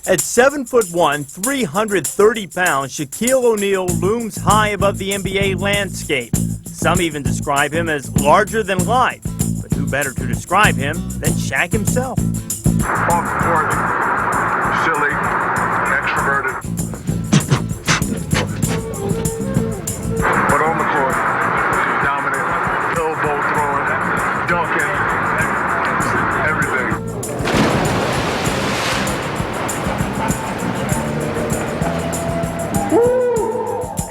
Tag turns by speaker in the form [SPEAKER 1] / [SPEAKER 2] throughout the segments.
[SPEAKER 1] At 7'1", 330 pounds, Shaquille O'Neal looms high above the NBA landscape. Some even describe him as larger than life. But who better to describe him than Shaq himself?
[SPEAKER 2] Off the court, silly, extroverted. But on the court, dominant, elbow throwing, dunking, everything.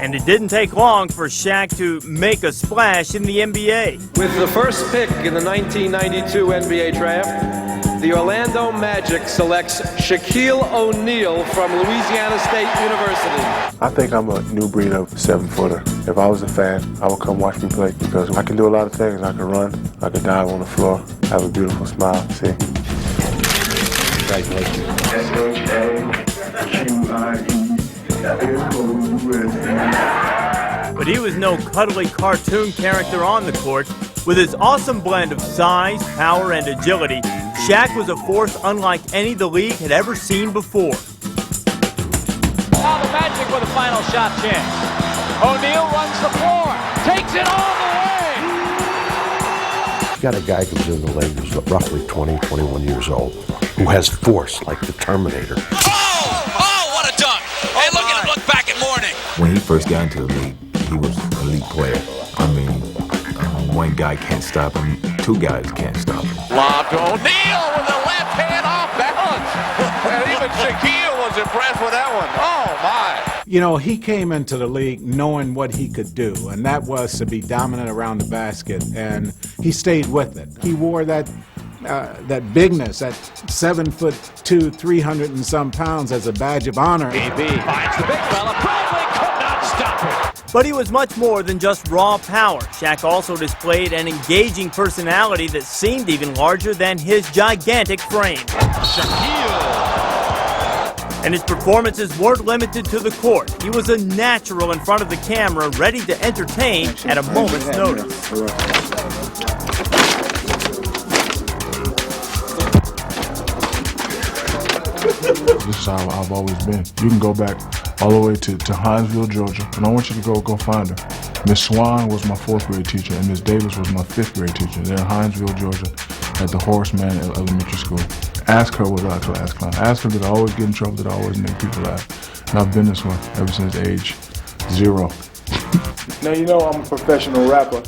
[SPEAKER 1] And it didn't take long for Shaq to make a splash in the NBA.
[SPEAKER 3] With the first pick in the 1992 NBA draft, the Orlando Magic selects Shaquille O'Neal from Louisiana State University.
[SPEAKER 4] I think I'm a new breed of 7-footer. If I was a fan, I would come watch me play because I can do a lot of things. I can run, I can dive on the floor, have a beautiful smile, see.
[SPEAKER 3] Congratulations.
[SPEAKER 1] But he was no cuddly cartoon character on the court. With his awesome blend of size, power, and agility, Shaq was a force unlike any the league had ever seen before.
[SPEAKER 5] Now the Magic with a final shot chance. O'Neal runs the floor, takes it all the way.
[SPEAKER 6] You got a guy who's in the league who's roughly 20, 21 years old, who has force like the Terminator.
[SPEAKER 7] Oh, what a dunk! Hey, look at him look back at Morning.
[SPEAKER 8] When he first got into the league, he was an elite player. I mean, one guy can't stop him, two guys can't stop him.
[SPEAKER 7] Lob to O'Neal with the left hand off balance. And even Shaquille was impressed with that one. Oh, my.
[SPEAKER 9] You know, he came into the league knowing what he could do, and that was to be dominant around the basket, and he stayed with it. He wore that bigness, that 7'2", 300 and some pounds as a badge of honor.
[SPEAKER 5] BB finds the big fella, probably could not stop it.
[SPEAKER 1] But he was much more than just raw power. Shaq also displayed an engaging personality that seemed even larger than his gigantic frame.
[SPEAKER 7] Shaquille.
[SPEAKER 1] And his performances weren't limited to the court. He was a natural in front of the camera, ready to entertain at a moment's notice.
[SPEAKER 4] This is how I've always been. You can go back all the way to Hinesville, Georgia, and I want you to go find her. Miss Swan was my 4th grade teacher, and Miss Davis was my 5th grade teacher. They're in Hinesville, Georgia, at the Horace Mann Elementary School. Ask her was our class clown. Ask her did I always get in trouble, did I always make people laugh. And I've been this way ever since age 0. Now you know I'm a professional rapper.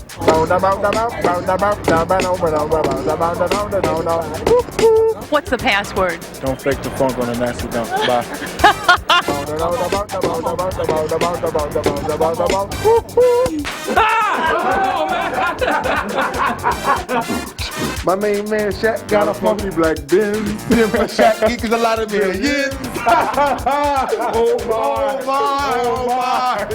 [SPEAKER 10] What's the password?
[SPEAKER 4] Don't fake the funk on a nasty dunk. Bye. My main man Shaq got a funky black Benz. Shaq geeks a lot of millions. Oh my.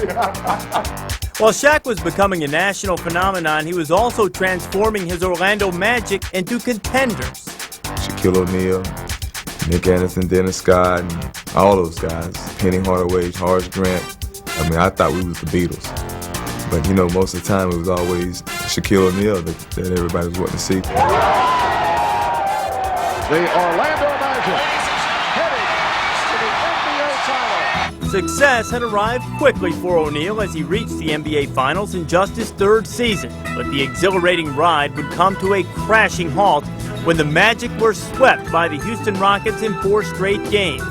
[SPEAKER 1] While Shaq was becoming a national phenomenon, he was also transforming his Orlando Magic into contenders.
[SPEAKER 8] Shaquille O'Neal, Nick Anderson, Dennis Scott, and all those guys. Penny Hardaway, Horace Grant. I mean, I thought we was the Beatles. But, you know, most of the time it was always Shaquille O'Neal that everybody was wanting to see.
[SPEAKER 2] The Orlando Magic heading to the NBA title.
[SPEAKER 1] Success had arrived quickly for O'Neal as he reached the NBA Finals in just his 3rd season. But the exhilarating ride would come to a crashing halt when the Magic were swept by the Houston Rockets in 4 straight games.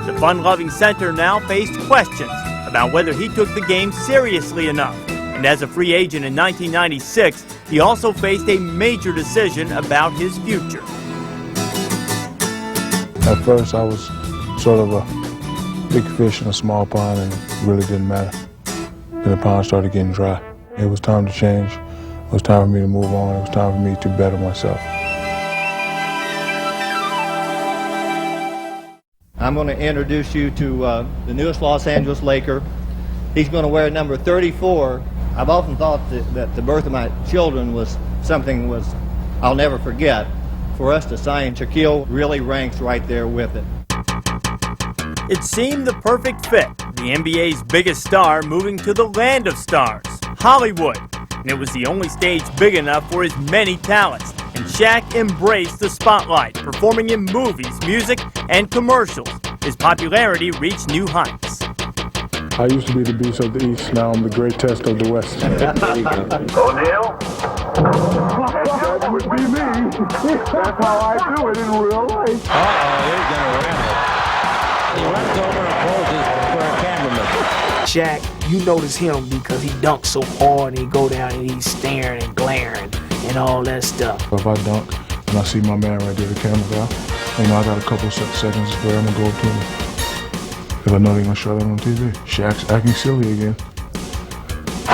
[SPEAKER 1] The fun-loving center now faced questions about whether he took the game seriously enough. And as a free agent in 1996, he also faced a major decision about his future.
[SPEAKER 4] At first I was sort of a big fish in a small pond and it really didn't matter. Then the pond started getting dry. It was time to change. It was time for me to move on. It was time for me to better myself.
[SPEAKER 11] I'm going to introduce you to the newest Los Angeles Laker. He's going to wear number 34. I've often thought that the birth of my children was something I'll never forget. For us to sign Shaquille really ranks right there with it.
[SPEAKER 1] It seemed the perfect fit. The NBA's biggest star moving to the land of stars, Hollywood. And it was the only stage big enough for his many talents. And Shaq embraced the spotlight, performing in movies, music, and commercials. his popularity reached new heights.
[SPEAKER 4] I used to be the beast of the East, now I'm the great test of the West.
[SPEAKER 2] O'Neal? That would be me. That's how I do it in real life.
[SPEAKER 5] He's going to ramble. He runs over and poses for a cameraman.
[SPEAKER 12] Shaq, you notice him because he dunks so hard and he go down and he's staring and glaring and all that stuff.
[SPEAKER 4] If I dunk and I see my man right there, the camera guy, I got a couple seconds where I'm going to go up to him. Because I know they're going to show that on TV. Shaq's acting silly again. I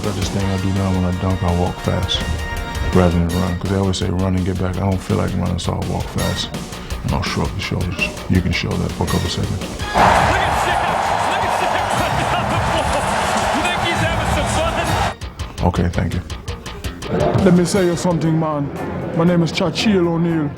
[SPEAKER 4] got this thing I do now when I dunk, I walk fast rather than run. Because they always say run and get back. I don't feel like running, so I'll walk fast. And I'll shrug the shoulders. You can show that for a couple seconds.
[SPEAKER 13] Look at Shaq! Look at Shaq down the floor! You think he's having some fun?
[SPEAKER 4] Okay, thank you. Let me say you something, man. My name is Shaquille O'Neal.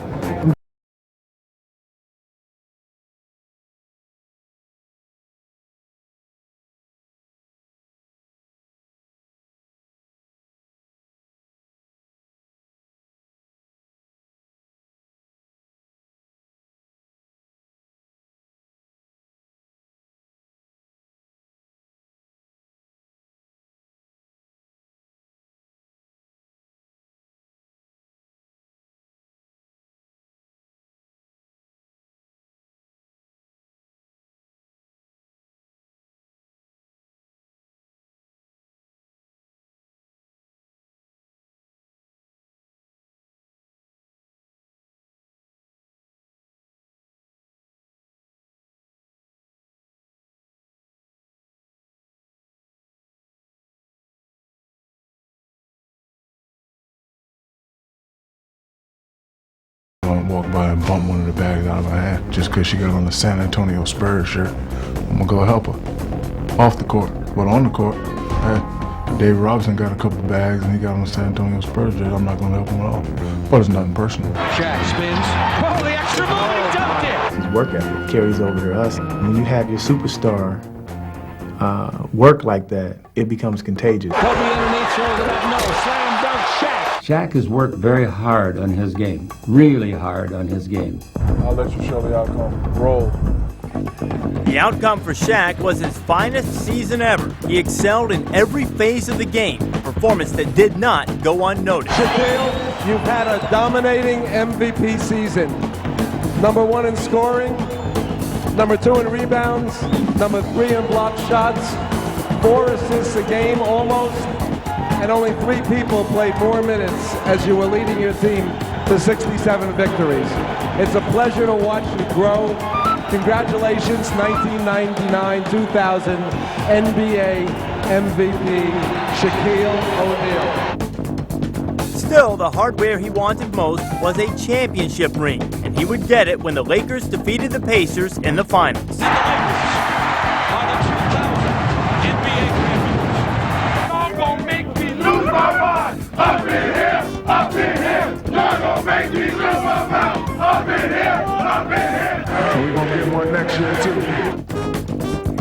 [SPEAKER 4] I want to walk by and bump one of the bags out of her hand just because she got on the San Antonio Spurs shirt. I'm going to go help her. Off the court. But on the court, hey, Dave Robinson got a couple of bags and he got on the San Antonio Spurs shirt. I'm not going to help him at all. But it's nothing personal.
[SPEAKER 5] Shaq spins. Oh, the extra move, and he dunked it!
[SPEAKER 12] His work ethic carries over to us. When you have your superstar work like that, it becomes contagious.
[SPEAKER 5] Kobe underneath, throws it up, no, slam dunk, Shaq!
[SPEAKER 14] Shaq has worked very hard on his game, really hard on his game.
[SPEAKER 4] I'll let you show the outcome. Roll.
[SPEAKER 1] The outcome for Shaq was his finest season ever. He excelled in every phase of the game, a performance that did not go unnoticed.
[SPEAKER 3] Shaquille, you've had a dominating MVP season. Number 1 in scoring, number 2 in rebounds, number 3 in blocked shots, 4 assists a game almost, and only 3 people played more minutes as you were leading your team to 67 victories. It's a pleasure to watch you grow. Congratulations, 1999-2000 NBA MVP, Shaquille O'Neal.
[SPEAKER 1] Still, the hardware he wanted most was a championship ring, and he would get it when the Lakers defeated the Pacers in the finals.
[SPEAKER 2] Up in here, y'all gonna make me lose my mouth. Up in here.
[SPEAKER 4] We're going to get one next year, too.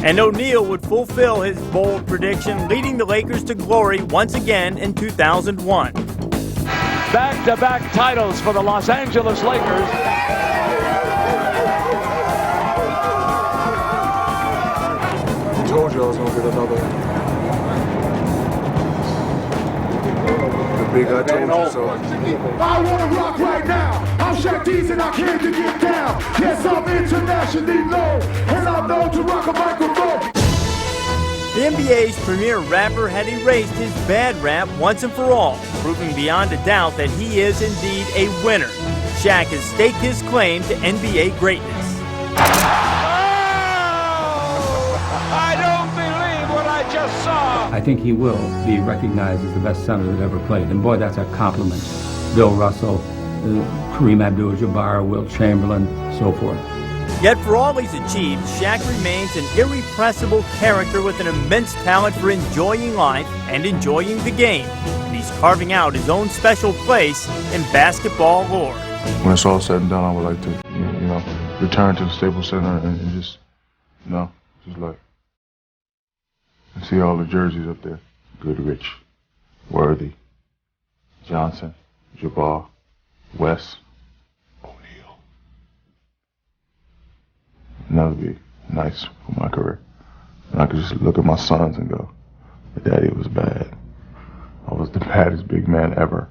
[SPEAKER 1] And O'Neal would fulfill his bold prediction, leading the Lakers to glory once again in 2001.
[SPEAKER 5] Back-to-back titles for the Los Angeles Lakers.
[SPEAKER 4] I told you I was going to get another. The big I told you so.
[SPEAKER 2] I want to rock right now. I'm Shaq D's and I came to get down. Yes, I'm internationally known, and I'm known to rock a microphone.
[SPEAKER 1] The NBA's premier rapper had erased his bad rap once and for all, proving beyond a doubt that he is indeed a winner. Shaq has staked his claim to NBA greatness.
[SPEAKER 5] I don't believe what I just saw.
[SPEAKER 14] I think he will be recognized as the best center that ever played. And boy, that's a compliment. Bill Russell, Kareem Abdul-Jabbar, Wilt Chamberlain, so forth.
[SPEAKER 1] Yet for all he's achieved, Shaq remains an irrepressible character with an immense talent for enjoying life and enjoying the game. And he's carving out his own special place in basketball lore.
[SPEAKER 4] When it's all said and done, I would like to, return to the Staples Center and just, just like, and see all the jerseys up there. Goodrich, Worthy, Johnson, Jabbar, West, O'Neal. never be nice for my career. And I could just look at my sons and go, Daddy was bad. I was the baddest big man ever.